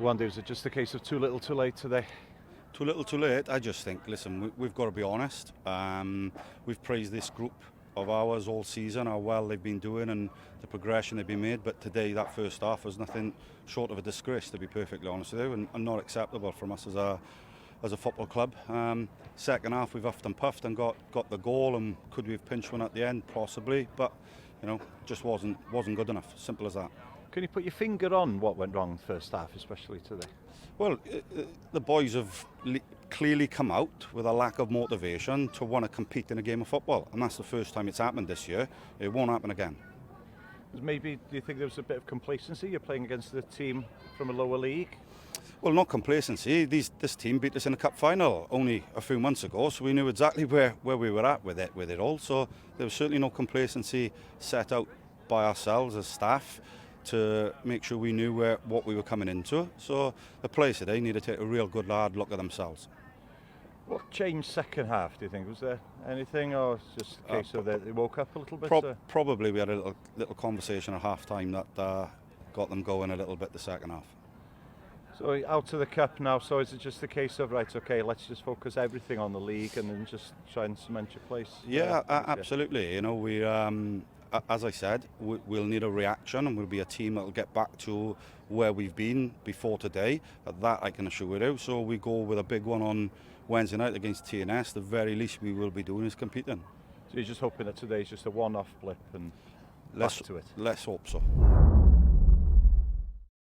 Wonder, is it just a case of too little too late today? Too little too late? I just think, listen, we've got to be honest. We've praised this group of ours all season, how well they've been doing and the progression they've been made, but today that first half was nothing short of a disgrace, to be perfectly honest with you, and not acceptable from us as a football club. Second half we've huffed and puffed and got the goal, and could we have pinched one at the end? Possibly, but just wasn't good enough. Simple as that. Can you put your finger on what went wrong first half, especially today? Well, the boys have clearly come out with a lack of motivation to want to compete in a game of football, and that's the first time it's happened this year. It won't happen again. Maybe, do you think there was a bit of complacency? You're playing against a team from a lower league? Well, not complacency. This team beat us in a cup final only a few months ago, so we knew exactly where we were at with it all. So there was certainly no complacency set out by ourselves as staff to make sure we knew what we were coming into. So the players today need to take a real good hard look at themselves. What changed second half, do you think? Was there anything, or it's just a case of they woke up a little bit? Probably we had a little conversation at half time that got them going a little bit the second half. So out of the cup now, so is it just a case of, right, okay, let's just focus everything on the league and then just try and cement your place? Yeah, absolutely. We, as I said, we'll need a reaction, and we'll be a team that will get back to where we've been before today. That I can assure you. So we go with a big one on Wednesday night against TNS. The very least we will be doing is competing. So you're just hoping that today's just a one-off blip and back to it? Let's hope so.